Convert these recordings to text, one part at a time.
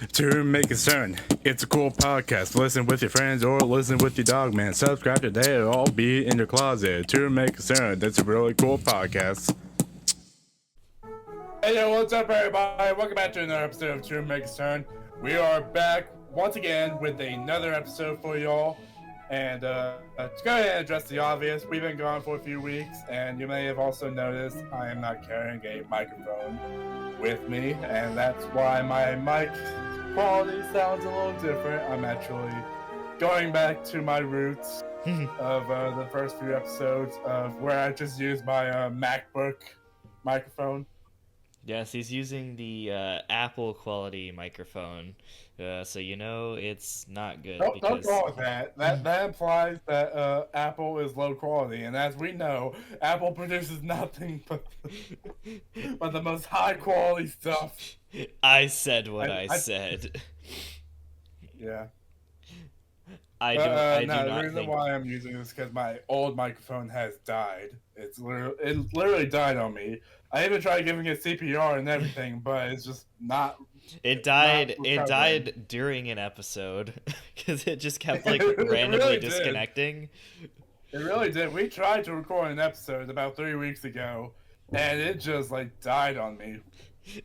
To make concern, it's a cool podcast. Listen with your friends or listen with your dog, man. Subscribe today, it'll all be in your closet. To make concern, that's a really cool podcast. Hey yo, what's up everybody? Welcome back to another episode of To Make Concern. We are back once again with another episode for y'all. And to go ahead and address the obvious, we've been gone for a few weeks, and you may have also noticed I am not carrying a microphone with me, and that's why my mic quality sounds a little different. I'm actually going back to my roots of the first few episodes of where I just used my MacBook microphone. Yes, he's using the Apple quality microphone, so you know it's not good. Don't call it that. That implies that Apple is low quality, and as we know, Apple produces nothing but the most high quality stuff. I said what I said. Yeah. I do no, not the reason think. why I'm using this is because my old microphone has died. It literally died on me. I even tried giving it CPR and everything, but it's just not. It died. Not It recovering. died during an episode because it just kept like It randomly really disconnecting. It really did. We tried to record an episode about 3 weeks ago, and it just like died on me.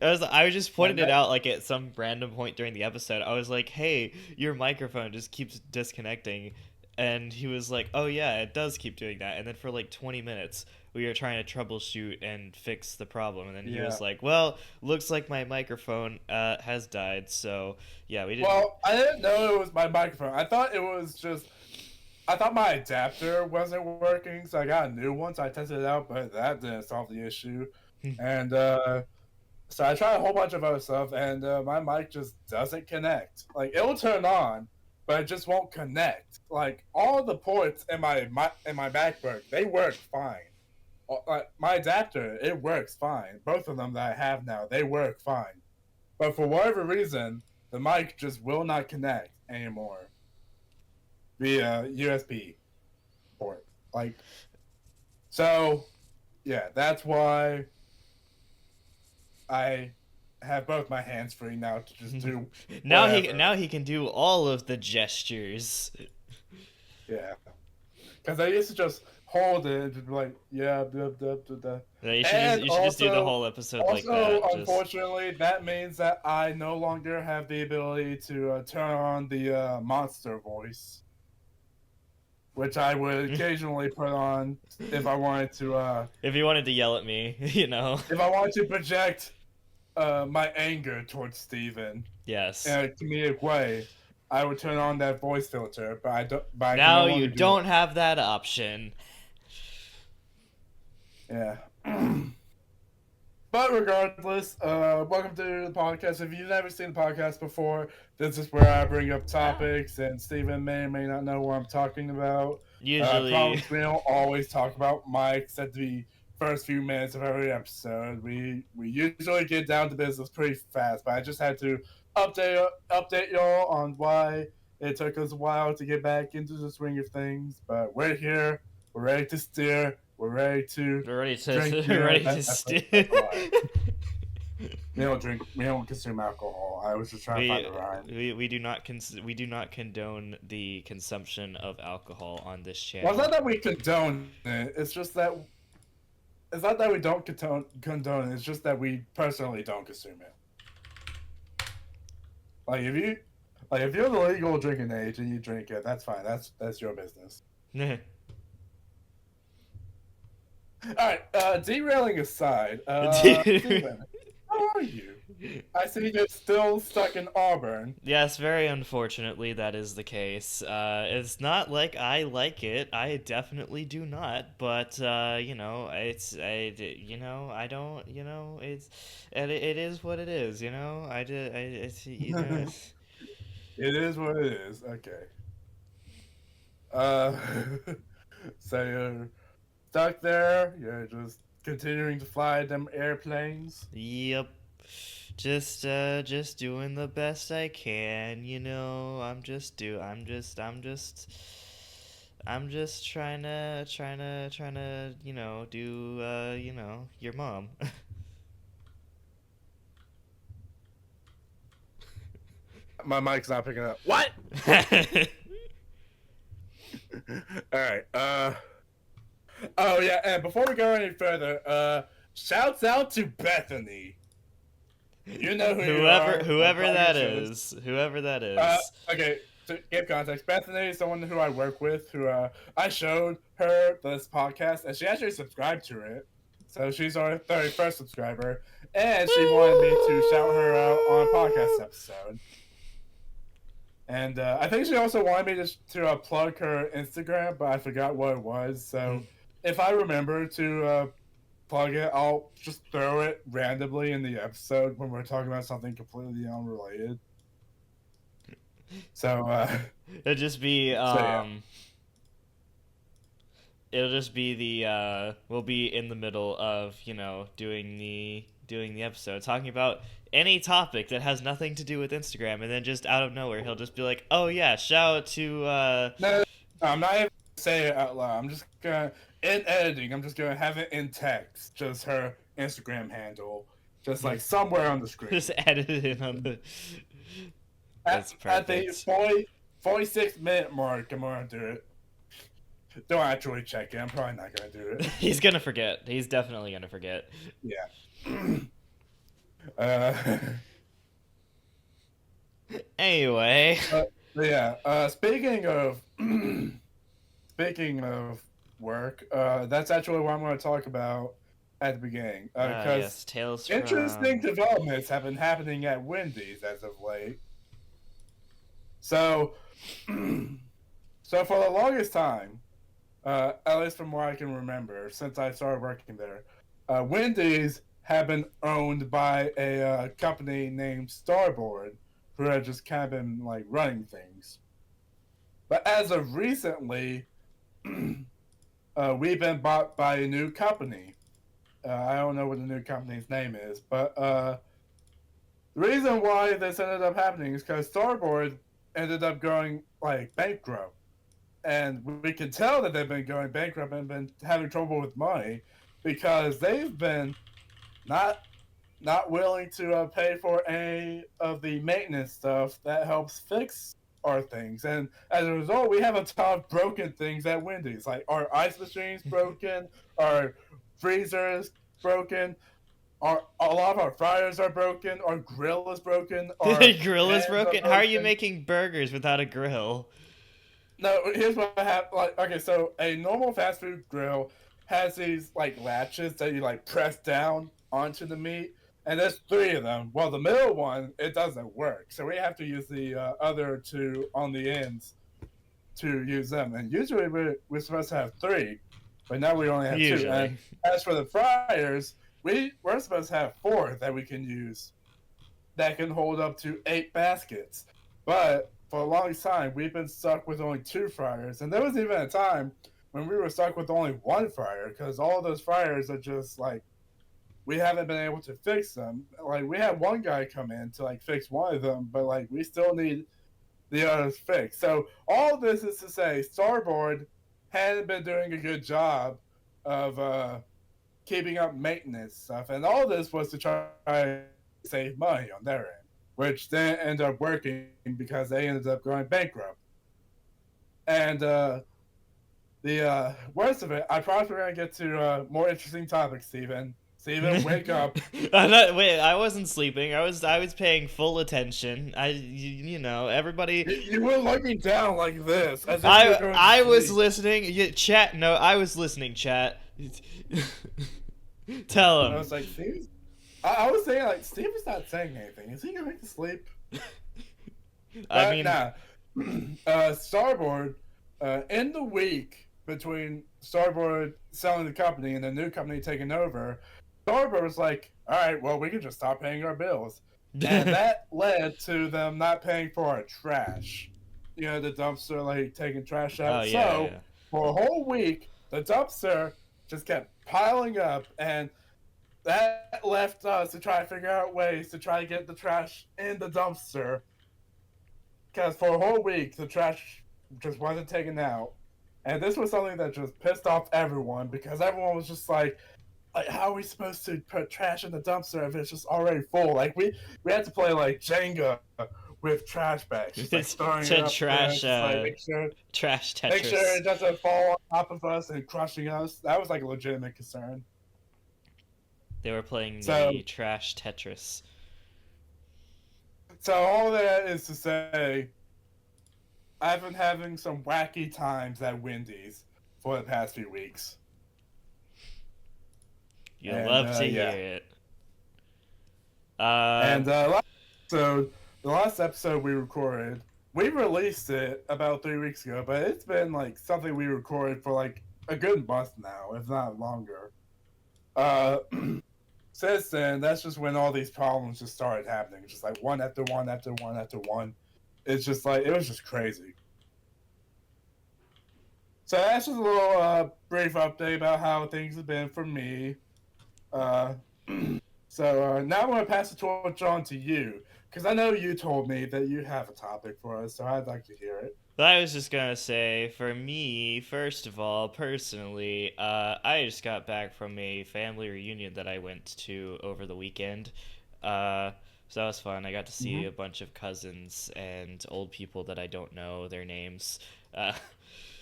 I was just pointing it out like at some random point during the episode. I was like, "Hey, your microphone just keeps disconnecting," and he was like, "Oh yeah, it does keep doing that." And then for like 20 minutes, we were trying to troubleshoot and fix the problem. And then he was like, "Well, looks like my microphone has died." So yeah, we didn't. Well, I didn't know it was my microphone. I thought it was just. I thought my adapter wasn't working, so I got a new one. So I tested it out, but that didn't solve the issue. And so I tried a whole bunch of other stuff, and my mic just doesn't connect. Like it will turn on, but it just won't connect. Like all the ports in my MacBook, they work fine. Like my adapter, it works fine. Both of them that I have now, they work fine. But for whatever reason, the mic just will not connect anymore via USB port. Like, so yeah, that's why I have both my hands free now to just do now whatever. he can do all of the gestures. Yeah, because I used to just hold it and just be like, yeah, blah, blah, blah, blah. Yeah, you should just do the whole episode like that. Unfortunately, that means that I no longer have the ability to turn on the monster voice, which I would occasionally put on if I wanted to. If you wanted to yell at me, you know. If I wanted to project my anger towards Steven. Yes. In a comedic way, I would turn on that voice filter, but I don't. But I now can no you do don't have that option. Yeah. But regardless, welcome to the podcast. If you've never seen the podcast before, this is where I bring up topics, and Steven may or may not know what I'm talking about. Usually, I promise we don't always talk about mics at the first few minutes of every episode. We usually get down to business pretty fast, but I just had to update y'all on why it took us a while to get back into the swing of things. But we're here. We're ready to steer. We're ready to drink. We don't drink. We don't consume alcohol. I was just trying to find a rhyme. We do not condone the consumption of alcohol on this channel. Well, it's not that we condone it. It's just that it's not that we don't condone it. It's just that we personally don't consume it. Like if you're the legal drinking age and you drink it, that's fine. That's your business. All right, derailing aside, Steven, how are you? I see you're still stuck in Auburn. Yes, very unfortunately, that is the case. It's not like I like it. I definitely do not. But you know, I don't. You know, it is what it is. You know, it's It is what it is. Okay. So you're stuck there. You're just continuing to fly them airplanes. Yep. Just doing the best I can, you know. I'm just trying to, you know, do you know, your mom. my mic's not picking up. What? All right. Oh yeah, and before we go any further, shouts out to Bethany. You know who you are. Whoever that is. Whoever that is. Okay, to give context, Bethany is someone who I work with, who I showed her this podcast, and she actually subscribed to it. So she's our 31st subscriber, and she wanted me to shout her out on a podcast episode. And I think she also wanted me to plug her Instagram, but I forgot what it was. So if I remember to plug it, I'll just throw it randomly in the episode when we're talking about something completely unrelated. So it'll just be yeah. It'll just be the we'll be in the middle of, you know, doing the episode talking about any topic that has nothing to do with Instagram, and then just out of nowhere he'll just be like, oh yeah, shout out to No, I'm not even gonna say it out loud. I'm just gonna, in editing, I'm just gonna have it in text, just her Instagram handle, just like somewhere on the screen. Just edit it in on the That's perfect. At the 46-minute mark, I'm gonna do it. Don't actually check it. I'm probably not gonna do it. He's gonna forget. He's definitely gonna forget. Yeah. Anyway. Yeah. Speaking of work, that's actually what I'm going to talk about at the beginning. Because yes, tales interesting developments have been happening at Wendy's as of late. So for the longest time, at least from what I can remember, since I started working there, Wendy's had been owned by a company named Starboard, who had just kind of been like running things. But as of recently, we've been bought by a new company. I don't know what the new company's name is, but the reason why this ended up happening is because Starboard ended up going like bankrupt. And we can tell that they've been going bankrupt and been having trouble with money because they've been not willing to pay for any of the maintenance stuff that helps fix our things. And as a result, we have a ton of broken things at Wendy's. Like our ice machine's broken, our freezer's broken, a lot of our fryers are broken, our grill is broken. Our grill is broken? How are you making burgers without a grill? No, here's what happened. Like, okay, so a normal fast food grill has these like latches that you like press down onto the meat, and there's 3 of them. Well, the middle one, it doesn't work, so we have to use the other 2 on the ends to use them. And usually we're supposed to have 3, but now we only have 2. And as for the fryers, we're supposed to have 4 that we can use that can hold up to 8 baskets. But for a long time, we've been stuck with only 2 fryers. And there was even a time when we were stuck with only 1 fryer because all those fryers are just like, we haven't been able to fix them. Like, we had one guy come in to like fix one of them, but like we still need the others fixed. So all this is to say, Starboard hadn't been doing a good job of keeping up maintenance stuff. And all this was to try to save money on their end, which then ended up working because they ended up going bankrupt. And the worst of it, I promise we're going to get to more interesting topics, Steven. Steven, wake up. Wait, I wasn't sleeping. I was paying full attention. You know, everybody. You were looking down like this. As if I was listening. Yeah, chat. No, I was listening. Chat. Tell him. I was like, Steve. I was saying like, Steven's not saying anything. Is he going to sleep? I mean, nah. Starboard. In the week between Starboard selling the company and the new company taking over, Starboard was like, all right, well, we can just stop paying our bills. And that led to them not paying for our trash. You know, the dumpster, like, taking trash out. Oh, yeah, so, yeah. for a whole week, the dumpster just kept piling up, and that left us to try to figure out ways to try to get the trash in the dumpster. Because for a whole week, the trash just wasn't taken out. And this was something that just pissed off everyone, because everyone was just like, how are we supposed to put trash in the dumpster if it's just already full? Like, we had to play like Jenga with trash bags, just like It's throwing it to up there, trash just like trash make sure Tetris. it doesn't fall on top of us and crushing us. That was like a legitimate concern. They were playing So the trash Tetris. so all that is to say, I've been having some wacky times at Wendy's for the past few weeks. You'll And love to yeah. hear it. And so the last episode we recorded, we released it about 3 weeks ago, but it's been like something we recorded for like a good month now, if not longer. Uh, since then, that's just when all these problems just started happening, just like one after one after one after one. It's just like it was just crazy. So that's just a little brief update about how things have been for me. Uh, so now I'm going to pass the torch on to you because I know you told me that you have a topic for us, so I'd like to hear it. I was just gonna say, for me, first of all, personally, I just got back from a family reunion that I went to over the weekend. So that was fun. I got to see a bunch of cousins and old people that I don't know their names. Uh,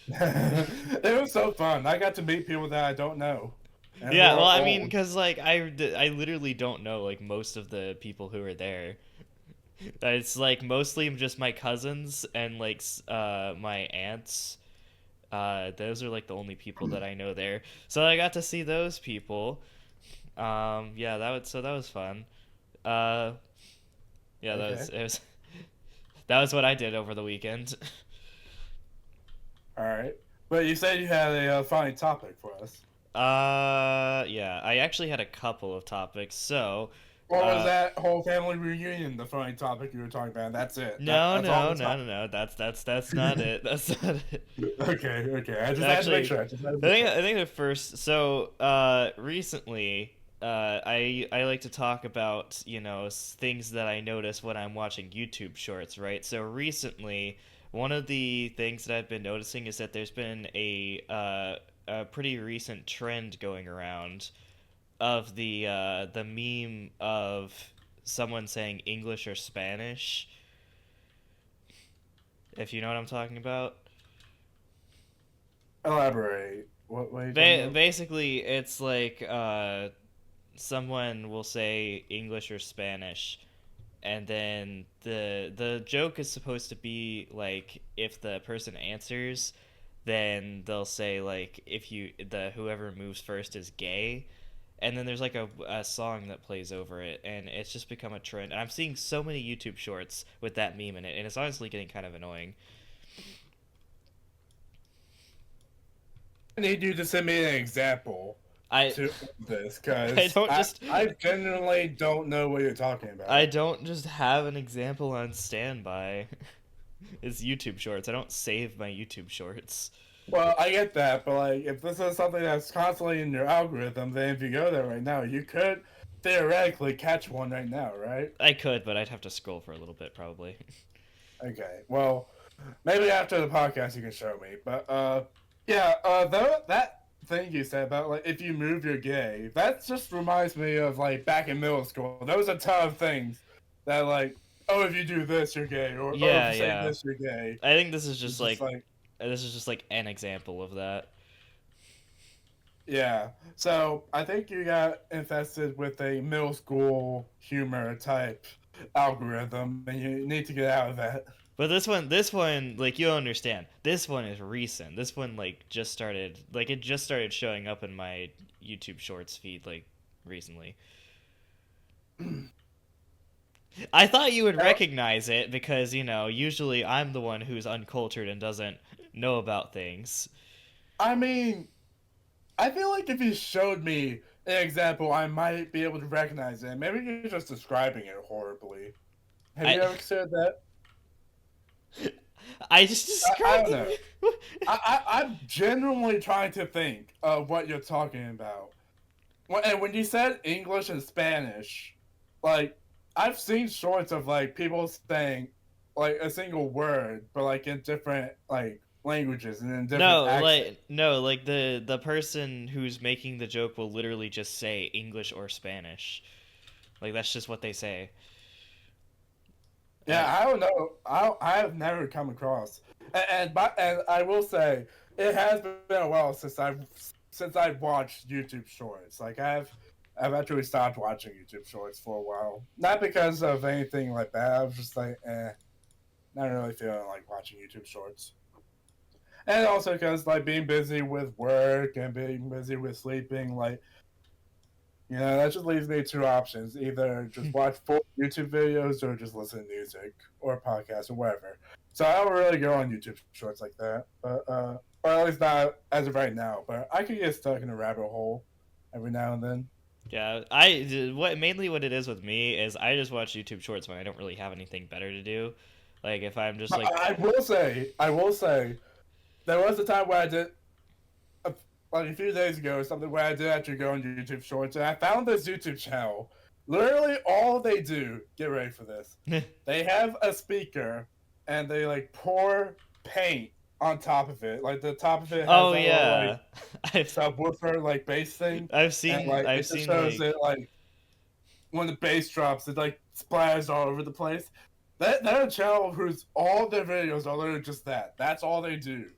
It was so fun. I got to meet people that I don't know. And who yeah, well, are I mean, old. because like I literally don't know like most of the people who are there. It's like mostly just my cousins and like my aunts. Those are like the only people that I know there. So I got to see those people. Yeah, that was fun. Uh, yeah, Okay. it was that was what I did over the weekend. All right. But you said you had a funny topic for us. Yeah, I actually had a couple of topics. So, Or was uh, that whole family reunion the funny topic you were talking about? That's it. no, That's all no, the no, time. no, no. That's not it. That's not it. Okay, okay. I just had to make Actually, sure. I just had to make sure. I think the first. So, recently, I like to talk about things that I notice when I'm watching YouTube shorts, right? So recently, one of the things that I've been noticing is that there's been a pretty recent trend going around of the meme of someone saying English or Spanish, if you know what I'm talking about. Elaborate. What are you talking about? Basically, it's like someone will say English or Spanish, and then the joke is supposed to be like if the person answers, then they'll say like if you the whoever moves first is gay, and then there's like a song that plays over it, and it's just become a trend. And I'm seeing so many YouTube shorts with that meme in it, and it's honestly getting kind of annoying. I need you to send me an example I to this I because don't just I genuinely don't know what you're talking I about. don't just have an example on standby. It's YouTube shorts. I don't save my YouTube shorts. Well, I get that, but like, if this is something that's constantly in your algorithm, then if you go there right now, you could theoretically catch one right now, right? I could, but I'd have to scroll for a little bit probably. Okay. Well, maybe after the podcast you can show me. But yeah, that thing you said about like if you move you're gay, that just reminds me of like back in middle school. There was a ton of things that like, oh, if you do this you're gay, or oh, if Yeah, you say yeah. this you're gay. I think It's just like this is just like an example of that. yeah. So I think you got infested with a middle school humor type algorithm, and you need to get out of that. But this one, like you'll understand. This one is recent. This one like just started, like it just started showing up in my YouTube Shorts feed like recently. I thought you would Now, recognize it because, usually I'm the one who's uncultured and doesn't know about things. I mean, I feel like if you showed me an example, I might be able to recognize it. Maybe you're just describing it horribly. Have I you ever considered that? I just I described don't know. it. I'm genuinely trying to think of what you're talking about. And when you said English and Spanish, like I've seen shorts of like people saying like a single word, but like in different like languages and in different accents. No, like the person who's making the joke will literally just say English or Spanish. Like that's just what they say. Yeah, I don't know. I have never come across, and I will say it has been a while since I've watched YouTube Shorts. Like I've actually stopped watching YouTube Shorts for a while. Not because of anything like that. I was just like, not really feeling like watching YouTube Shorts. And also because like being busy with work and being busy with sleeping, like that just leaves me two options: either just watch full YouTube videos or just listen to music or podcasts or whatever. So I don't really go on YouTube Shorts like that, but or at least not as of right now. But I could get stuck in a rabbit hole every now and then. Yeah, what it is with me is I just watch YouTube Shorts when I don't really have anything better to do. Like if I'm just But like, I will say, there was a time where I did a, like a few days ago or something where I did actually go on YouTube Shorts, and I found this YouTube channel. Literally, all they do, get ready for this. They have a speaker, and they like pour paint on top of it. Like the top of it has oh a little like yeah, I've subwoofer like bass thing, and like I've it just seen shows like it like when the bass drops, it like splatters all over the place. That channel whose all their videos are literally just that. That's all they do.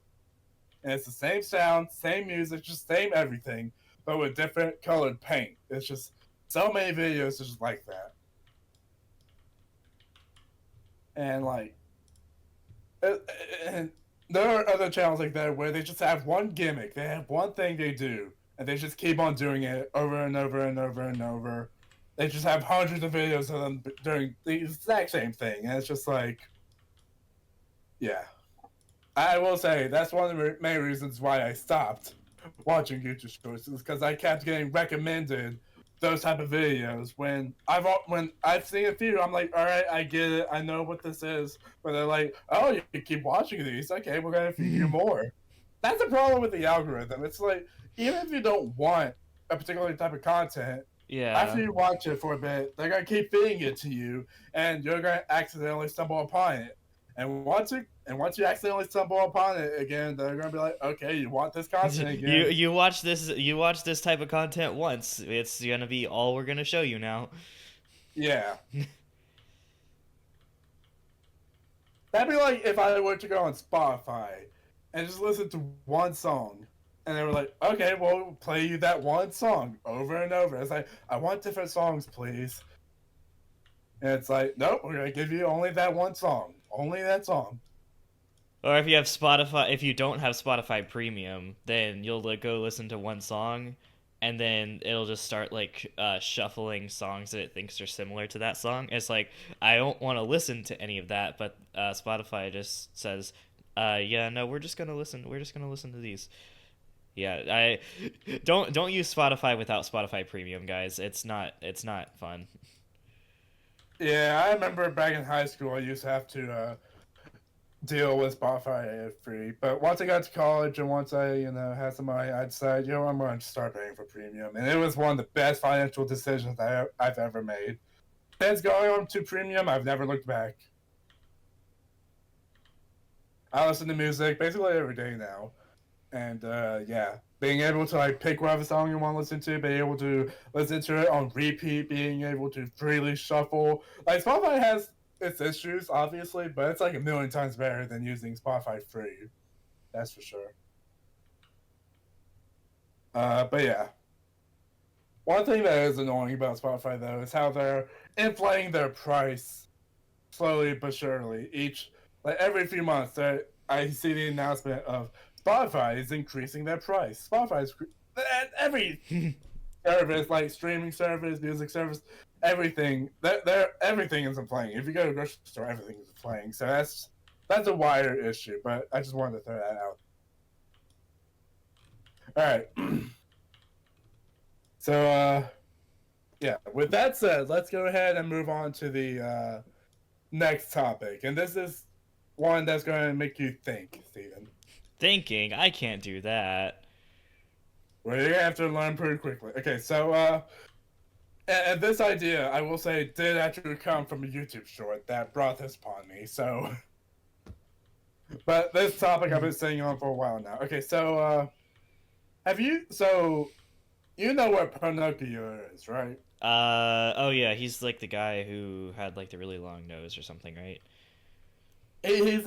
And it's the same sound, same music, just same everything, but with different colored paint. It's just so many videos just like that. And like, and there are other channels like that where they just have one gimmick. They have one thing they do, and they just keep on doing it over and over and over and over. They just have hundreds of videos of them doing the exact same thing, and it's just like, yeah. I will say that's one of the main reasons why I stopped watching YouTube Shorts is because I kept getting recommended those type of videos when I've seen a few. I'm like, all right, I get it, I know what this is, but they're like, oh, you keep watching these, okay, we're gonna feed you more. That's the problem with the algorithm. It's like even if you don't want a particular type of content, after yeah. you watch it for a bit, they're gonna keep feeding it to you, and you're gonna accidentally stumble upon it. And once you accidentally stumble upon it again, they're gonna be like, okay, you want this content again? You watch this type of content once. It's gonna be all we're gonna show you now. Yeah. That'd be like if I were to go on Spotify and just listen to one song. And they were like, okay, we'll play you that one song over and over. It's like, I want different songs, please. And it's like, nope, we're gonna give you only that one song. Only that song. Or if you have Spotify, if you don't have Spotify Premium, then you'll go listen to one song, and then it'll just start like shuffling songs that it thinks are similar to that song. It's like I don't want to listen to any of that, but Spotify just says, "Yeah, no, we're just gonna listen. We're just gonna listen to these." Yeah, I don't use Spotify without Spotify Premium, guys. It's not fun. Yeah, I remember back in high school, I used to have to deal with Spotify free. But once I got to college and once I, had some money, I decided, I'm going to start paying for premium. And it was one of the best financial decisions I've ever made. Since going on to premium, I've never looked back. I listen to music basically every day now. And yeah, being able to like pick whatever song you want to listen to, being able to listen to it on repeat, being able to freely shuffle. Like Spotify has its issues, obviously, but it's like a million times better than using Spotify free. That's for sure. But yeah, one thing that is annoying about Spotify though is how they're inflating their price slowly but surely. Like every few months, I see the announcement of Spotify is increasing their price. Every service, like streaming service, music service, everything. Everything isn't playing. If you go to a grocery store, everything is playing. So that's a wider issue. But I just wanted to throw that out. All right. So yeah. With that said, let's go ahead and move on to the next topic, and this is one that's going to make you think, Steven. Thinking I can't do that. Well, you're gonna have to learn pretty quickly. Okay, so and this idea, I will say, did actually come from a YouTube short that brought this upon me. So, but this topic I've been saying on for a while now. Okay, so have you? So you know what Pinocchio is, right? Oh yeah, he's like the guy who had like the really long nose or something, right? He's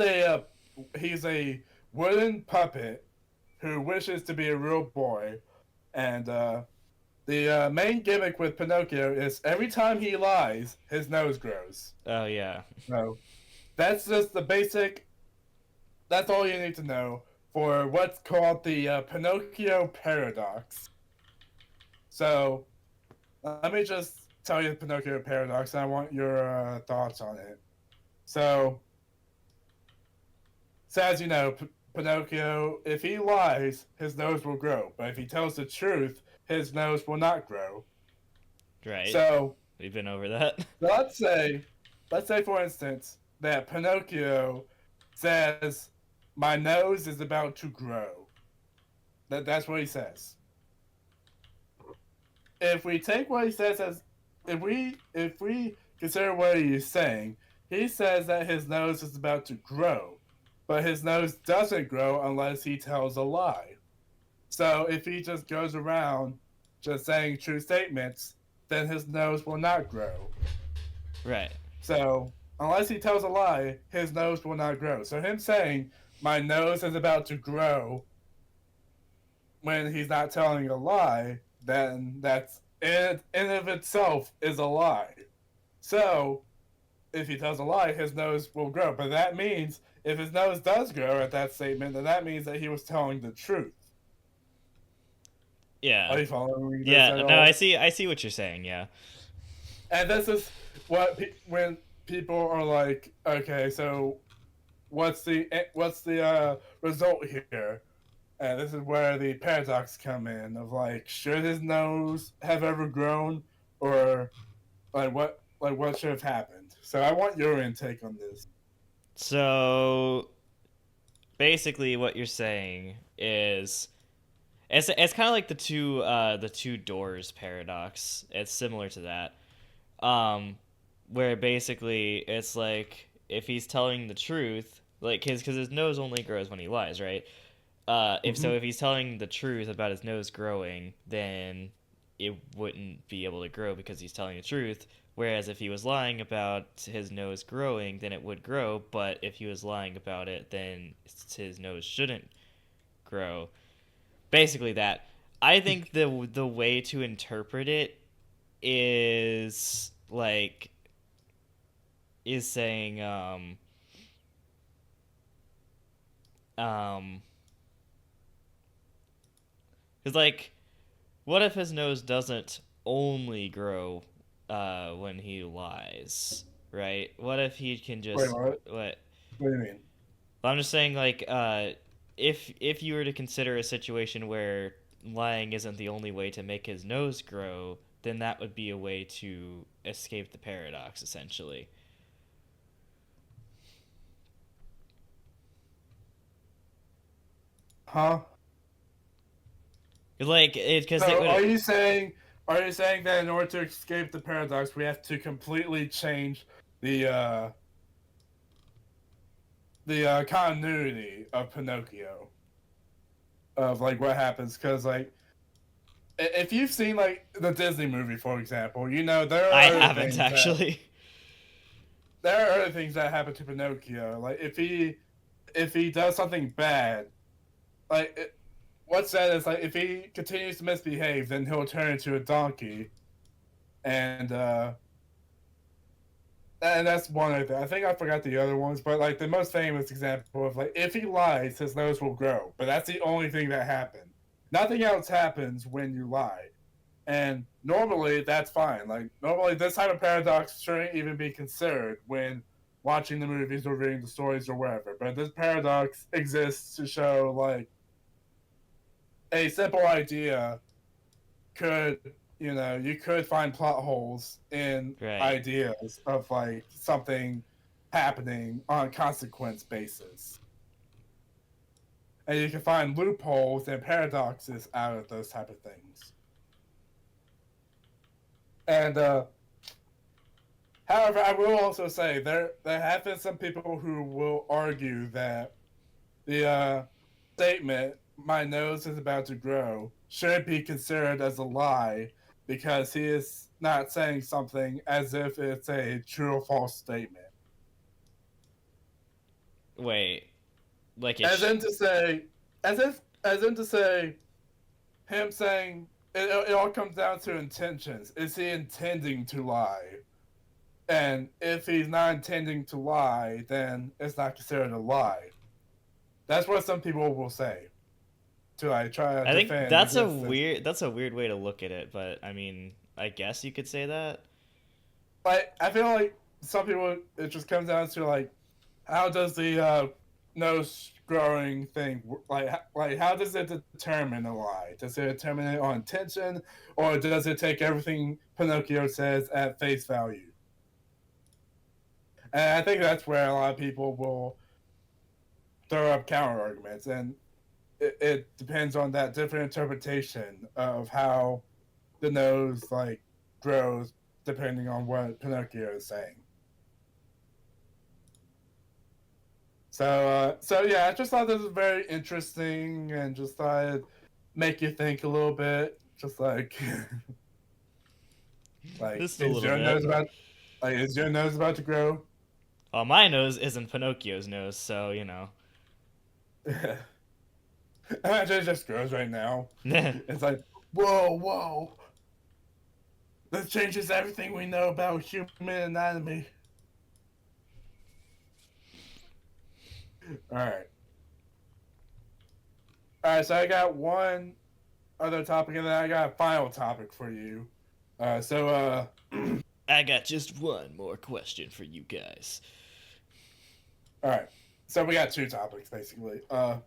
a wooden puppet who wishes to be a real boy, and the main gimmick with Pinocchio is every time he lies, his nose grows. Oh yeah. So that's just the basic. That's all you need to know for what's called the Pinocchio paradox. So let me just tell you the Pinocchio paradox, and I want your thoughts on it. So, as you know, Pinocchio, if he lies, his nose will grow, but if he tells the truth, his nose will not grow. Right. So, We've been over that. let's say, for instance, that Pinocchio says, "My nose is about to grow." That's what he says. If we take what he says as, if we consider what he's saying, he says that his nose is about to grow, but his nose doesn't grow unless he tells a lie. So if he just goes around just saying true statements, then his nose will not grow. Right. So unless he tells a lie, his nose will not grow. So him saying my nose is about to grow when he's not telling a lie, then that's in of itself is a lie. So if he tells a lie, his nose will grow. But that means if his nose does grow at that statement, then that means that he was telling the truth. Yeah. Are you following this Yeah. at No, I all? see. I see what you're saying. Yeah. And this is when people are like, okay, so what's the result here? And this is where the paradox come in of like, should his nose have ever grown, or what should have happened? So I want your intake on this. So basically, what you're saying is it's kind of like the two doors paradox. It's similar to that. Um, where basically it's like if he's telling the truth, like because his nose only grows when he lies, right? If Mm-hmm. so, if he's telling the truth about his nose growing, then it wouldn't be able to grow because he's telling the truth. Whereas if he was lying about his nose growing, then it would grow. But if he was lying about it, then his nose shouldn't grow. Basically, that. I think the way to interpret it is like is saying um because like what if his nose doesn't only grow when he lies, right? What if he can Wait, just what? what? What do you mean? I'm just saying, like, if you were to consider a situation where lying isn't the only way to make his nose grow, then that would be a way to escape the paradox, essentially. Huh? Like, it because it So would. are you saying that in order to escape the paradox, we have to completely change the uh, the continuity of Pinocchio of like what happens? Because like if you've seen like the Disney movie, for example, you know I haven't actually. there are other things that happen to Pinocchio. Like if he does something bad, like what's that is like if he continues to misbehave, then he'll turn into a donkey, and that's one of the. I think I forgot the other ones, but like the most famous example of like if he lies, his nose will grow. But that's the only thing that happened. Nothing else happens when you lie, and normally that's fine. Like normally this type of paradox shouldn't even be considered when watching the movies or reading the stories or whatever. But this paradox exists to show like a simple idea could you could find plot holes in Right. ideas of like something happening on a consequence basis, and you can find loopholes and paradoxes out of those type of things. And however, I will also say there have been some people who will argue that the statement "my nose is about to grow" should be considered as a lie because he is not saying something as if it's a true or false statement. Wait, like As it's in to say, as in to say, him saying it all comes down to intentions. Is he intending to lie? And if he's not intending to lie, then it's not considered a lie. That's what some people will say to like try to I think defend against this. that's a weird way to look at it, but I mean, I guess you could say that. Like I feel like some people it just comes down to like how does the nose growing thing like how does it determine a lie? Does it determine it on intention, or does it take everything Pinocchio says at face value? And I think that's where a lot of people will throw up counter arguments, and it depends on that different interpretation of how the nose like grows depending on what Pinocchio is saying. So yeah, I just thought this was very interesting, and just thought it'd make you think a little bit. Just like, like Just a little bit. is your nose about to grow? Oh, my nose isn't Pinocchio's nose, so you know. Imagine it just grows right now. It's like, whoa, this changes everything we know about human anatomy. All right. So I got one other topic, and then I got a final topic for you. I got just one more question for you guys. All right. So we got two topics basically. I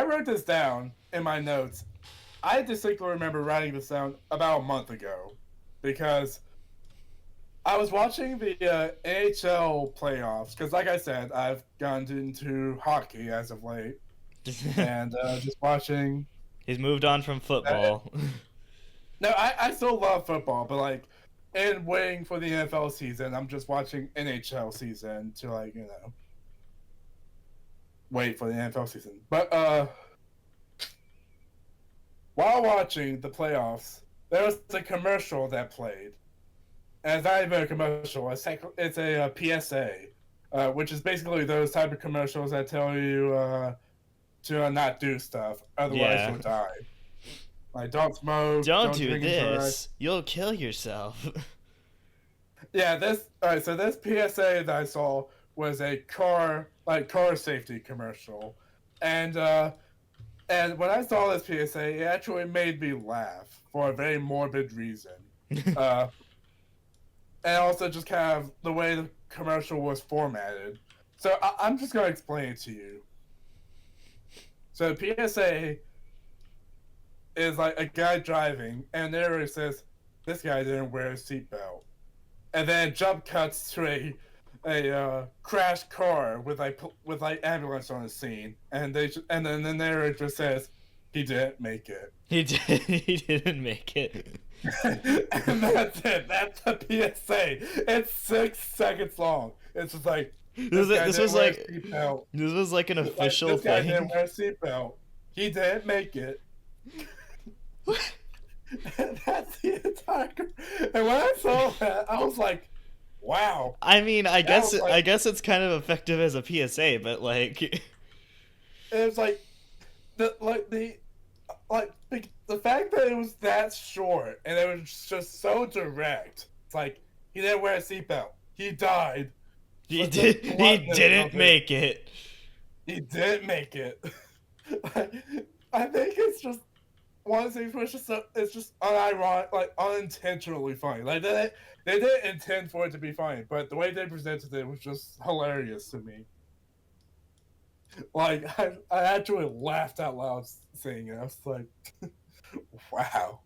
wrote this down in my notes. I distinctly remember writing this down about a month ago because I was watching the NHL playoffs because, like I said, I've gone into hockey as of late, and just watching. He's moved on from football. No, I still love football, but like, in waiting for the NFL season, I'm just watching NHL season to like wait for the NFL season. But while watching the playoffs, there was a commercial that played. And it's not even a commercial. It's a PSA, which is basically those type of commercials that tell you to not do stuff, otherwise you'll die. Like don't smoke, don't do drink this. You'll kill yourself. Yeah, so this PSA that I saw was a car safety commercial, and when I saw this PSA, it actually made me laugh for a very morbid reason. And also just kind of the way the commercial was formatted. So I'm just going to explain it to you. So PSA is like a guy driving, and there it says, this guy didn't wear a seatbelt. And then jump cuts to a crashed car with ambulance on the scene, and then the narrator just says, he didn't make it. He didn't make it. And that's it. That's the PSA. It's 6 seconds long. It's just like this was like an official this guy thing. didn't wear a seatbelt. He didn't make it. And that's the entire. And when I saw that, I was like, "Wow." I mean, I guess it's kind of effective as a PSA, but like, it was like the fact that it was that short and it was just so direct. It's like he didn't wear a seatbelt. He died. He didn't make it. He didn't make it. I think it's just one of the things where it's just unironic, like unintentionally funny. Like they didn't intend for it to be funny, but the way they presented it was just hilarious to me. Like I actually laughed out loud seeing it. I was like, "Wow!"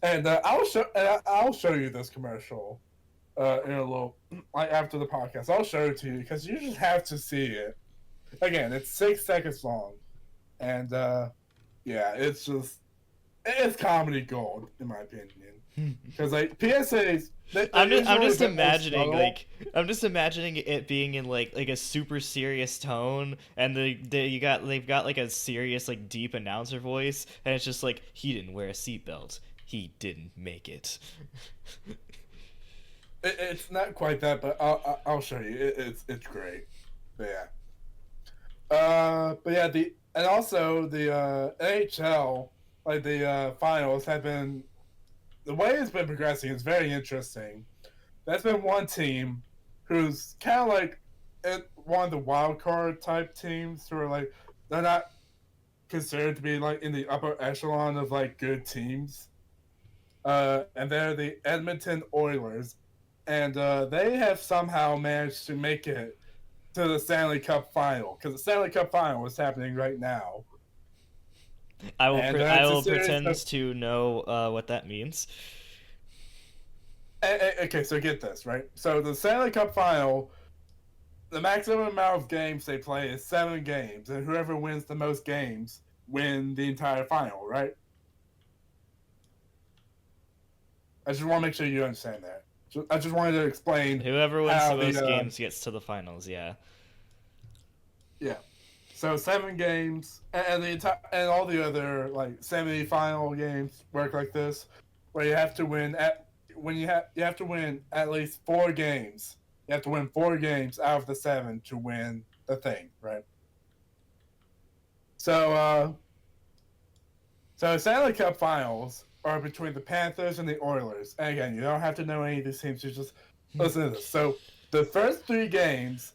And I'll show you this commercial in a little after the podcast. I'll show it to you because you just have to see it. Again, it's 6 seconds long, and yeah, it's just it's comedy gold in my opinion. Because like PSAs, they're I'm usually a just bit more imagining subtle. like I'm just imagining it being in like a super serious tone, and they've got like a serious like deep announcer voice, and it's just like he didn't wear a seatbelt, he didn't make it. It's not quite that, but I'll show you. It's great. But yeah. But yeah, the and also the NHL, like the finals have been, the way it's been progressing is very interesting. That's been one team who's kind of like one of the wild card type teams who are like, they're not considered to be like in the upper echelon of like good teams. And they're the Edmonton Oilers, and they have somehow managed to make it to the Stanley Cup final, because the Stanley Cup final is happening right now, and I it's a will series pretend of. to know what that means. Okay, so get this right. So the Stanley Cup final, the maximum amount of games they play is 7 games, and whoever wins the most games win the entire final, right? I just want to make sure you understand that. I just wanted to explain Whoever wins the how most the games gets to the finals. Yeah. yeah. So 7 games, and the entire and all the other like semi-final games work like this, where you have to win at when you have to win at least 4 games. You have to win 4 games out of the 7 to win the thing, right? So so Stanley Cup Finals are between the Panthers and the Oilers. And again, you don't have to know any of these teams. You just listen to this. So the first 3 games,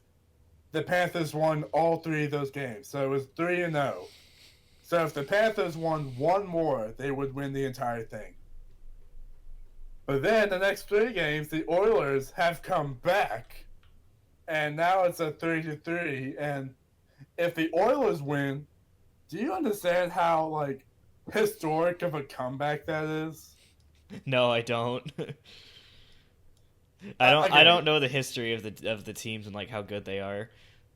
the Panthers won all 3 of those games. So it was 3-0. So if the Panthers won one more, they would win the entire thing. But then the next 3 games, the Oilers have come back, and now it's a 3-3. And if the Oilers win, do you understand how like historic of a comeback that is? No, I don't. I Okay, don't know the history of the teams and like how good they are.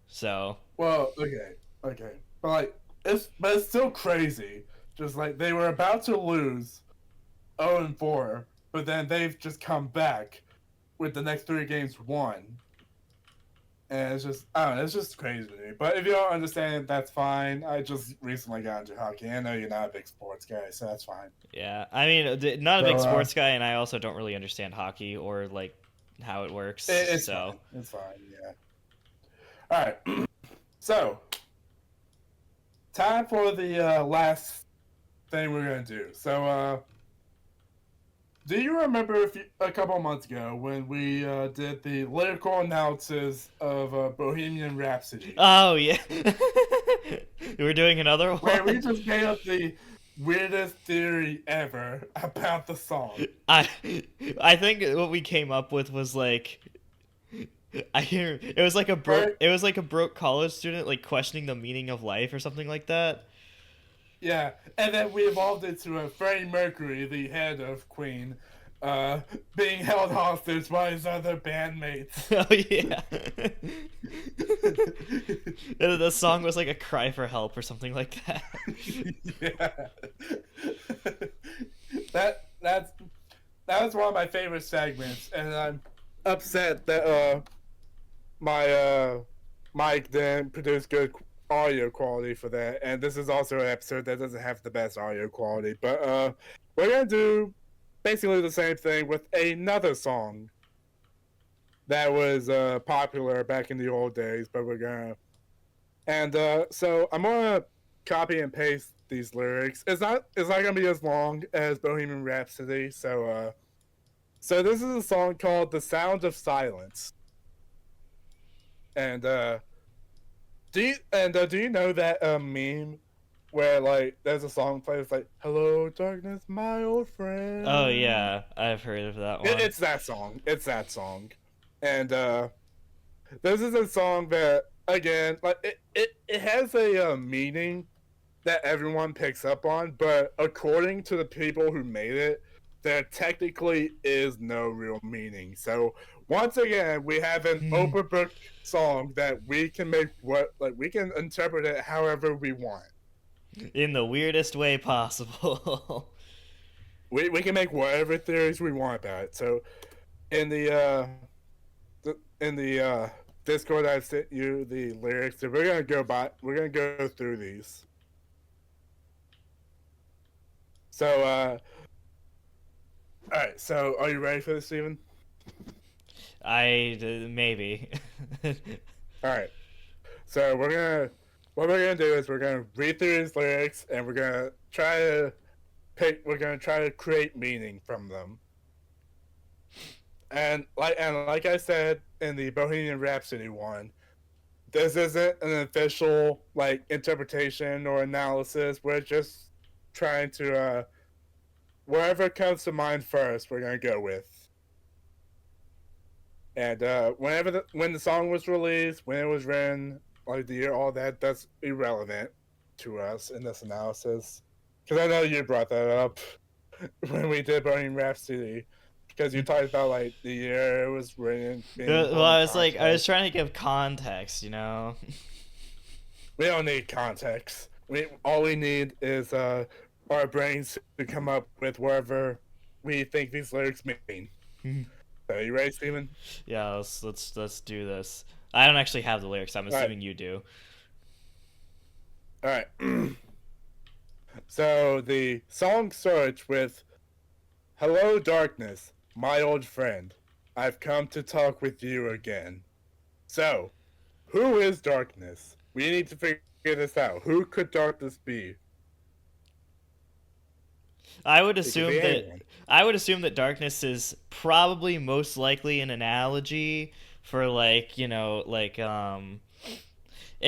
So, well, okay, but like it's still crazy. Just like they were about to lose 0-4, but then they've just come back with the next 3 games won, and it's just I don't know, it's just crazy to me. But if you don't understand it, that's fine. I just recently got into hockey. I know you're not a big sports guy, so that's fine. yeah. I mean, not a So big sports guy, and I also don't really understand hockey or like how it works. it's So, fine. It's fine. Yeah. All right. So time for the last thing we're gonna do. So do you remember a couple of months ago when we did the lyrical analysis of Bohemian Rhapsody, oh yeah, we're doing another where we one. just made up the weirdest theory ever about the song? I I think what we came up with was like I hear Right? it was like a broke college student like questioning the meaning of life or something like that. Yeah, and then we evolved it to Freddie Mercury, the head of Queen, being held hostage by his other bandmates. Oh yeah. The song was like a cry for help or something like that. Yeah. That's that was one of my favorite segments, and I'm upset that my mic didn't produce good audio quality for that. And this is also an episode that doesn't have the best audio quality, but we're gonna do basically the same thing with another song that was popular back in the old days, but we're gonna and so I'm gonna copy and paste these lyrics. It's not gonna be as long as Bohemian Rhapsody, so so this is a song called "The Sound of Silence," and do you know that meme where like there's a song played, it's like "Hello, darkness, my old Oh friend." yeah, I've heard of that one. It's that song. It's that song, and this is a song that again, like it has a meaning that everyone picks up on, but according to the people who made it, there technically is no real meaning. So once again, we have an open book song that we can make what like we can interpret it however we want. In the weirdest way possible. we can make whatever theories we want about it. So in the Discord, I've sent you the lyrics. So we're gonna go through these. So all right. So are you ready for this, Steven? Maybe. All right. So what we're gonna do is we're gonna read through his lyrics and we're gonna try to create meaning from them. And like I said in the Bohemian Rhapsody one, this isn't an official like interpretation or analysis. We're just trying to wherever comes to mind first, we're gonna go with. And when the song was released, when it was written, like the year, all that, that's irrelevant to us in this analysis. Because I know you brought that up when we did Bohemian Rhapsody, because you talked about like the year it was written, being Well, important I was context. trying to give context, you know. We don't need context. We all we need is our brains to come up with whatever we think these lyrics mean. So you ready, Steven? Yeah, let's do this. I don't actually have the lyrics. I'm All right. assuming you do. All right. So the song starts with "Hello, darkness, my old friend. I've come to talk with you again." So, who is darkness? We need to figure this out. Who could darkness be? I would It could assume be that anyone. darkness is probably most likely an analogy for like, it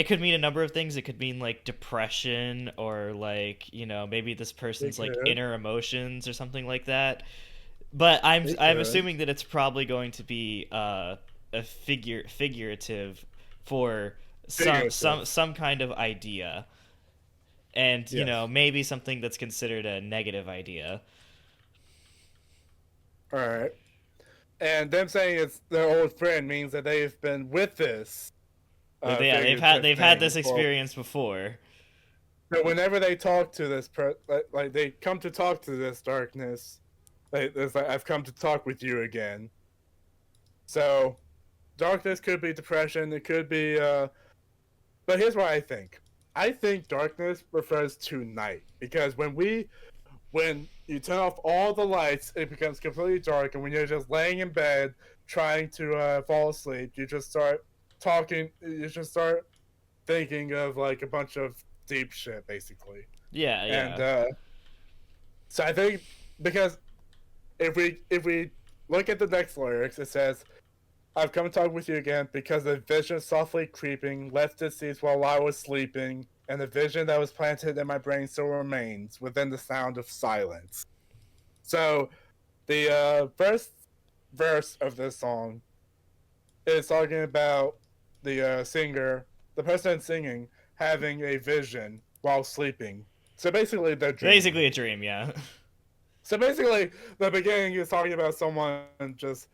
could mean a number of things. It could mean like depression or like, maybe this It person's like could. inner emotions or something like that. But It I'm could. assuming that it's probably going to be a figurative for Figurative. some kind of idea, and Yes. maybe something that's considered a negative idea. All right. And them saying it's their old friend means that they've been with this Yeah, figurative they've had thing this for. experience before. So whenever they talk to like they come to talk to this darkness, it's like I've come to talk with you again. So darkness could be depression. It could be. But here's what I think. I think darkness refers to night because when you turn off all the lights, it becomes completely dark, and when you're just laying in bed trying to fall asleep, you just start talking. You just start thinking of like a bunch of deep shit, basically. Yeah, And yeah. so I think because if we look at the next lyrics, it says, "I've come to talk with you again because the vision softly creeping left its seeds while I was sleeping, and the vision that was planted in my brain still remains within the sound of silence." So the first verse of this song is talking about the singer, the person singing, having a vision while sleeping. So basically, they're dreaming. Basically a dream, yeah. So basically, the beginning is talking about someone just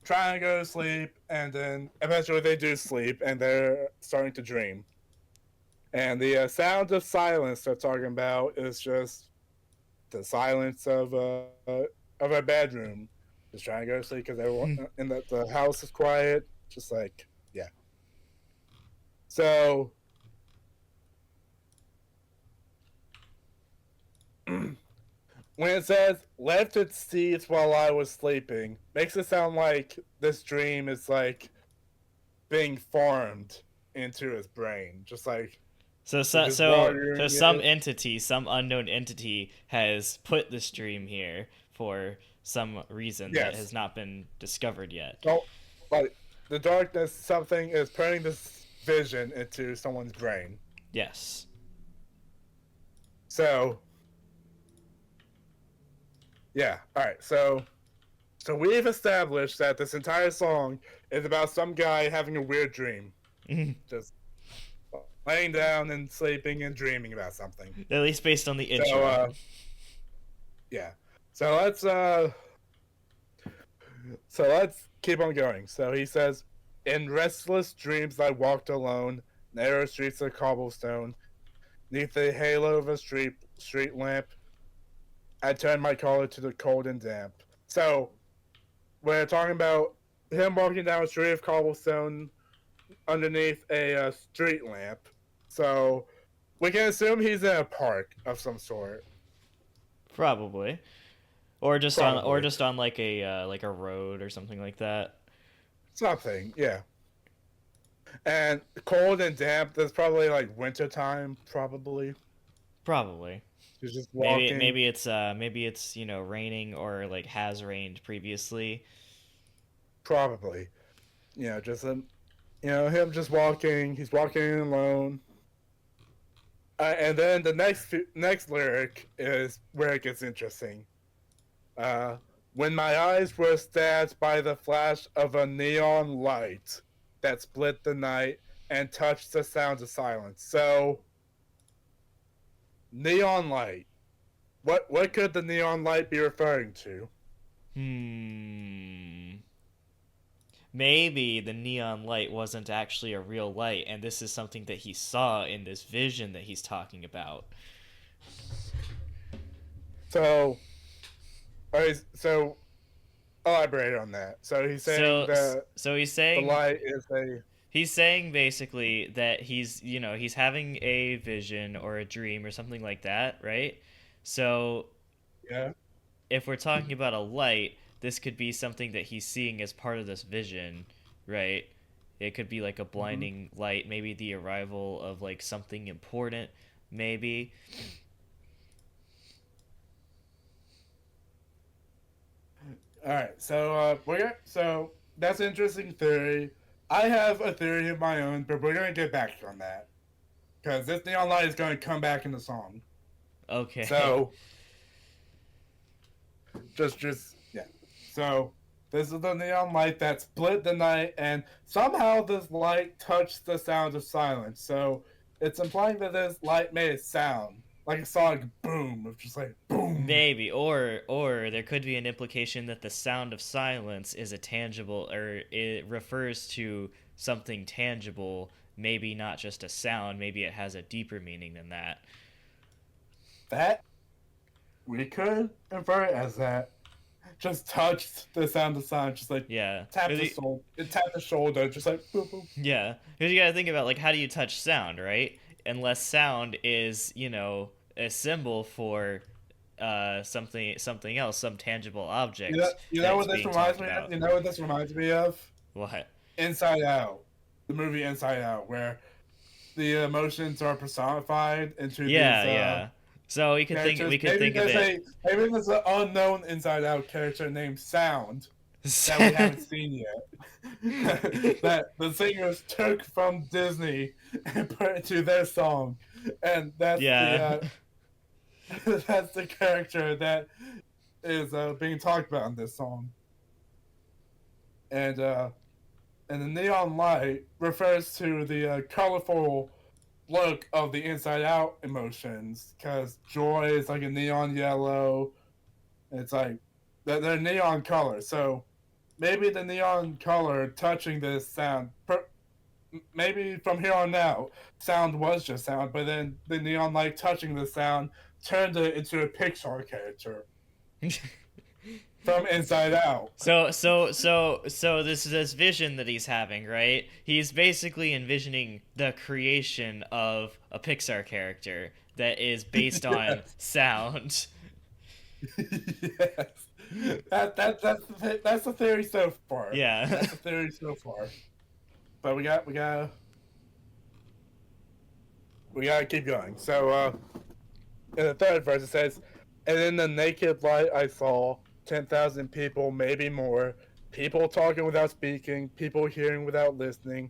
trying to go to sleep, and then eventually they do sleep, and they're starting to dream. And the sound of silence they're talking about is just the silence of a bedroom, just trying to go to sleep because everyone in the house is quiet. Just like yeah. So when it says left its seeds while I was sleeping, makes it sound like this dream is like being formed into his brain, just like they're just So watering some it. entity, some unknown entity, has put this dream here for some reason that has Yes. not been discovered yet. So like the darkness, something is putting this vision into someone's brain. Yes. So yeah, all right. So we've established that this entire song is about some guy having a weird dream, At just laying down and sleeping and dreaming about something. least based on the So intro. yeah. So let's keep on going. So he says, "In restless dreams I walked alone, narrow streets of cobblestone, neath the halo of a street lamp. I turned my collar to the cold and damp. So we're talking about him walking down a street of cobblestone underneath a street lamp. So we can assume he's in a park of some sort. Probably. Or Probably. just on like a road or something like that. Something, yeah. And cold and damp, that's probably like winter time, probably. Probably. He's just Maybe walking. maybe it's raining or like has rained previously. Probably. Just him just walking. He's walking alone. And then the next lyric is where it gets interesting. Uh, when my eyes were stabbed by the flash of a neon light that split the night and touched the sound of silence. So, neon light. What could the neon light be referring to? Hmm. Maybe the neon light wasn't actually a real light, and this is something that he saw in this vision that he's talking about. So, so elaborate on that. So he's saying So that so he's the saying light is a he's saying basically that he's having a vision or a dream or something like that, right? So yeah. if we're talking about a light, this could be something that he's seeing as part of this vision, right? It could be like a Mm-hmm. blinding light, maybe the arrival of like something important, maybe. All right. So that's an interesting theory. I have a theory of my own, but we're gonna get back on that because this neon light is going to come back in the song. Okay. So just yeah. So this is the neon light that split the night, and somehow this light touched the sound of silence. So it's implying that this light made a sound, like a sonic boom, of just like boom. Maybe, or there could be an implication that the sound of silence is a tangible, or it refers to something tangible, maybe not just a sound, maybe it has a deeper meaning than that. That we could infer it as that. Just touched the sound of silence, just like Yeah. tapped 'Cause the soul, it tapped the shoulder, just like boop boop. yeah. Cuz you got to think about like how do you touch sound, right? Unless sound is, a symbol for something else, some tangible object You know that's what this being reminds talked me of? about. You know what this reminds me of? What? Inside Out, the movie Inside Out, where the emotions are personified into these Yeah, yeah. So characters. we could think of it. Maybe there's an unknown Inside Out character named Sound that we haven't seen yet. That the singers took from Disney and put into their song, and Yeah. that's the character that is being talked about in this song. And and the neon light refers to the colorful look of the inside out emotions, because joy is like a neon yellow. It's like they're neon colors. So maybe the neon color touching this sound, maybe from here on out, sound was just sound, but then the neon light touching the sound turned it into a Pixar character from Inside Out. So this vision that he's having, right? He's basically envisioning the creation of a Pixar character that is based on Yes. sound. Yes. That's the theory so far. Yeah. That's the theory so far. But we gotta keep going. So in the third verse it says, "And in the naked light I saw 10,000 people, maybe more. People talking without speaking, people hearing without listening,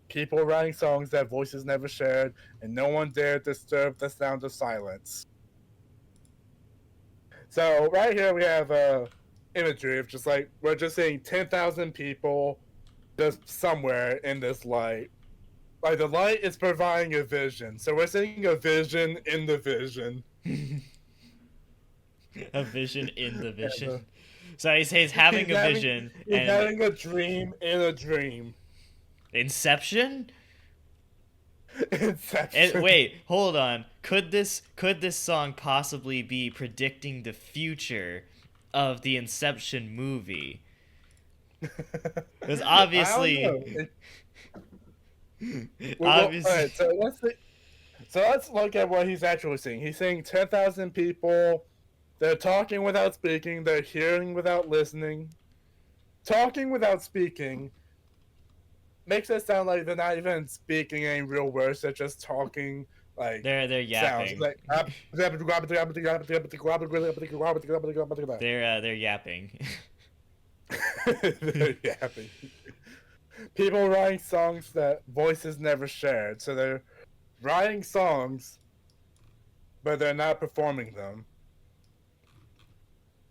people writing songs that voices never shared, and no one dared disturb the sound of silence." So right here we have imagery of just like we're just seeing 10,000 people just somewhere in this light. Like the light is providing a vision, so we're seeing a vision in the vision. A vision in the And, vision. So he's having a vision he's and having a dream in a dream. Inception? Inception. Wait, hold on. could this song possibly be predicting the future of the Inception movie? Because I don't obviously, know. All obviously, right, so let's see. So let's look at what he's actually saying. He's saying 10,000 people. They're talking without speaking. They're hearing without listening. Talking without speaking makes it sound like they're not even speaking any real words. They're just talking like they're sounds. yapping. Like They're yapping. they're yapping. People writing songs that voices never shared. So they're writing songs, but they're not performing them.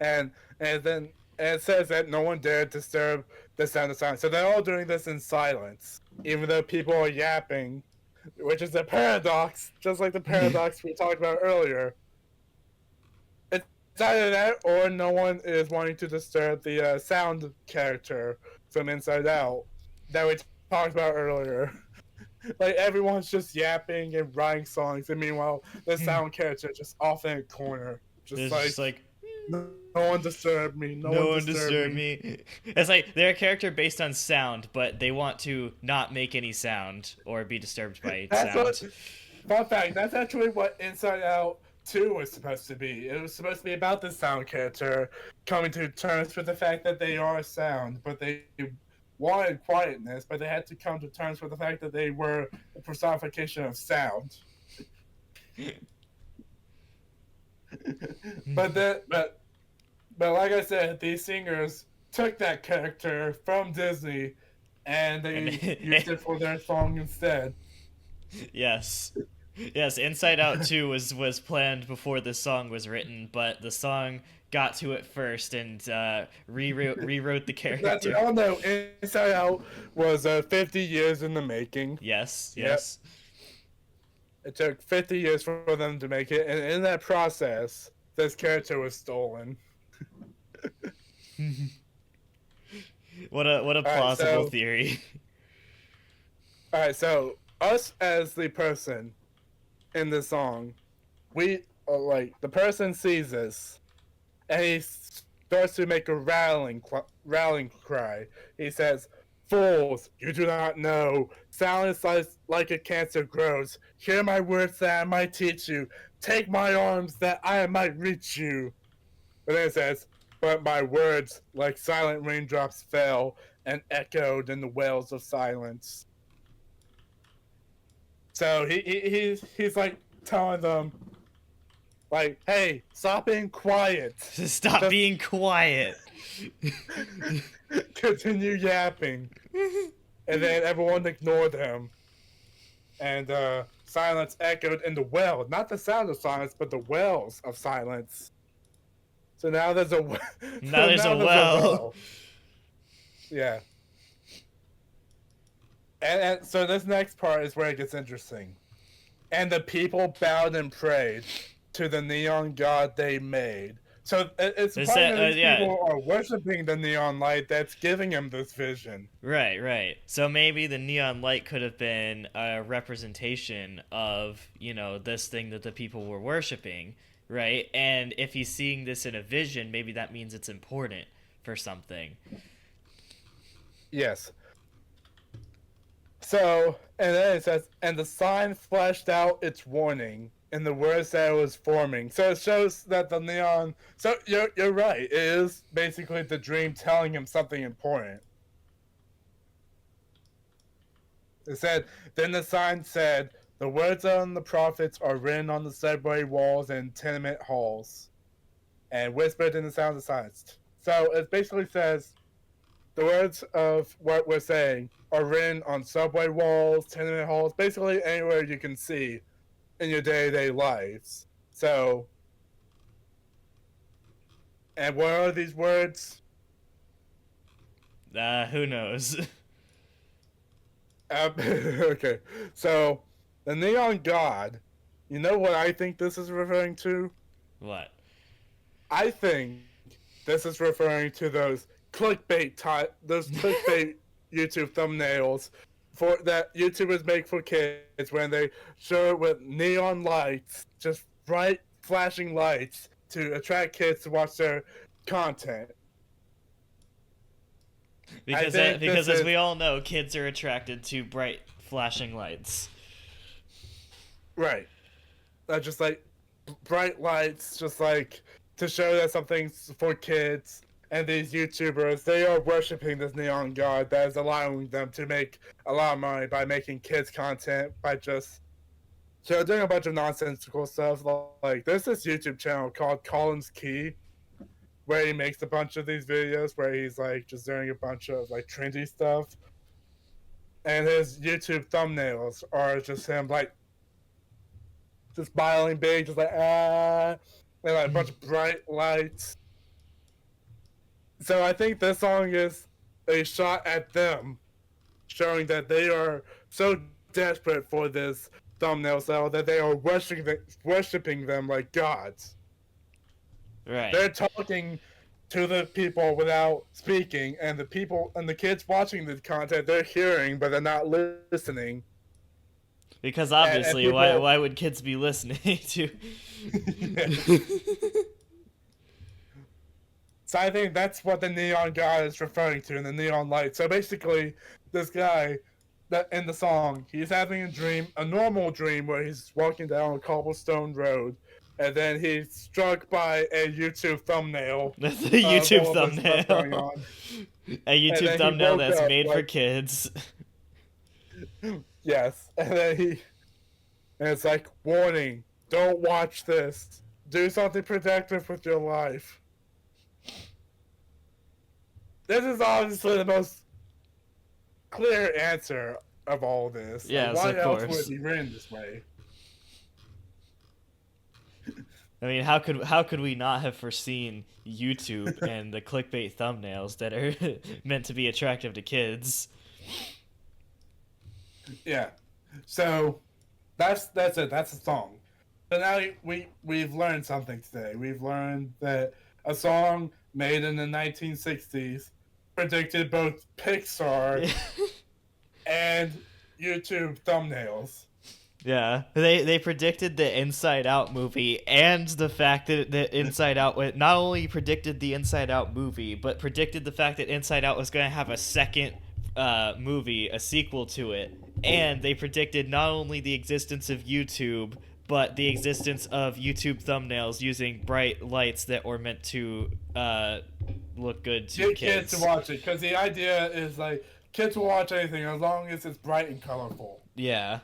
And then and it says that no one dared disturb the sound of silence. So they're all doing this in silence, even though people are yapping, which is a paradox, just like the paradox we talked about earlier. It's either that or no one is wanting to disturb the sound character from Inside Out that we talked about earlier. Like everyone's just yapping and writing songs, and meanwhile the sound character just off in a corner, They're just just like like, no one disturb me, no one disturb me. It's like they're a character based on sound, but they want to not make any sound or be disturbed by That's sound. what. Fun fact: that's actually what Inside Out 2 was supposed to be. It was supposed to be about the sound character coming to terms with the fact that they are sound, but they wanted quietness, but they had to come to terms with the fact that they were a personification of sound. but like I said, these singers took that character from Disney and they used it for their song instead. Yes. Yes, Inside Out 2 was planned before this song was written, but the song got to it first and rewrote the That's character. all know. Inside Out was 50 years in the making. Yes, Yep. yes. It took 50 years for them to make it, and in that process, this character was stolen. What a plausible theory. Alright, so us as the person in the song, we like the person sees this, and he starts to make a rallying cry. He says, "Fools, you do not know. Silence like a cancer grows. Hear my words that I might teach you. Take my arms that I might reach you." But then it says, "But my words, like silent raindrops, fell and echoed in the wells of silence." So he's like telling them, like, "Hey, stop being quiet. Stop Just being quiet." continue yapping." And then everyone ignored him. And silence echoed in the well. Not the sound of silence, but the wells of silence. So now there's a Now there's a well. Yeah. And so this next part is where it gets interesting. And the people bowed and prayed to the neon god they made. So it's Is funny that- that these yeah. people are worshiping the neon light that's giving him this vision. Right. So maybe the neon light could have been a representation of, this thing that the people were worshiping, right? And if he's seeing this in a vision, maybe that means it's important for something. Yes. So, and then it says, and the sign flashed out its warning in the words that it was forming. So it shows that the neon. So you're right. It is basically the dream telling him something important. It said, then the sign said, the words on the prophets are written on the subway walls and tenement halls, and whispered in the sound of silence. So it basically says, the words of what we're saying are written on subway walls, tenement halls, basically anywhere you can see in your day-to-day lives. So, and what are these words? Who knows? Okay, so the neon god, you know what I think this is referring to? What? I think this is referring to those clickbait YouTube thumbnails for that YouTubers make for kids when they show it with neon lights, just bright flashing lights to attract kids to watch their content. I think Because this as is we all know, kids are attracted to bright flashing lights. right. Just like bright lights, just like to show that something's for kids. And these YouTubers, they are worshiping this neon god that is allowing them to make a lot of money by making kids content by just doing a bunch of nonsensical stuff. Like there's this YouTube channel called Colin's Key where he makes a bunch of these videos where he's like just doing a bunch of like trendy stuff. And his YouTube thumbnails are just him like just smiling big, just like and like a bunch of bright lights. So I think this song is a shot at them, showing that they are so desperate for this thumbnail sale that they are worshiping them like gods. Right. They're talking to the people without speaking, and the people and the kids watching the content, they're hearing, but they're not listening. Because obviously, and people, why would kids be listening to? So I think that's what the neon god is referring to in the neon light. So basically, this guy that in the song, he's having a dream, a normal dream where he's walking down a cobblestone road, and then he's struck by a YouTube thumbnail. That's a YouTube thumbnail. A YouTube thumbnail that's made for kids. Yes, and it's like, warning, don't watch this. Do something productive with your life. This is obviously the most clear answer of all this. Yes, like, why of course. else would it be written this way? I mean, how could we not have foreseen YouTube and the clickbait thumbnails that are meant to be attractive to kids? Yeah. So that's it. That's the song. So now we've learned something today. We've learned that a song made in the 1960s predicted both Pixar and YouTube thumbnails. Yeah, they predicted the Inside Out movie, and the fact that Inside Out not only predicted the Inside Out movie, but predicted the fact that Inside Out was going to have a second movie, a sequel to it, and they predicted not only the existence of YouTube, but the existence of YouTube thumbnails using bright lights that were meant to look good to Get kids to watch it, because the idea is like kids will watch anything as long as it's bright and colorful. Yeah,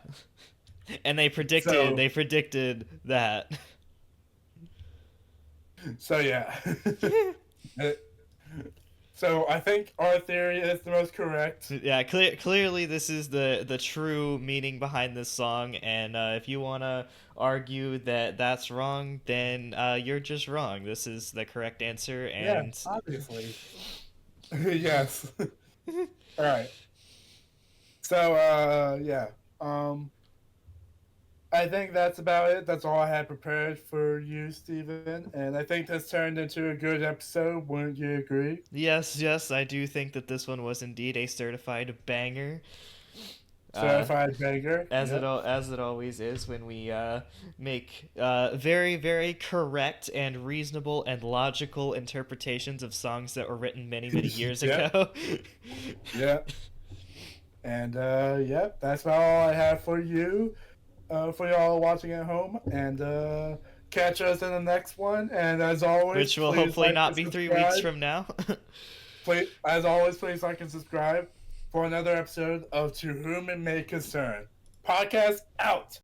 and they predicted that. So yeah. So I think our theory is the most correct. Yeah, clearly this is the true meaning behind this song, and if you want to argue that that's wrong, then you're just wrong. This is the correct answer, and... Yeah, obviously. Yes. All right. So, yeah. I think that's about it. That's all I had prepared for you, Steven. And I think this turned into a good episode. Wouldn't you agree? Yes, I do think that this one was indeed a certified banger. Certified banger. As it always is when we make very, very correct and reasonable and logical interpretations of songs that were written many, many years ago. Yeah. And, that's about all I have for you. For y'all watching at home, and catch us in the next one. And as always, which will hopefully not be 3 weeks from now. As always, please like and subscribe for another episode of To Whom It May Concern. Podcast out.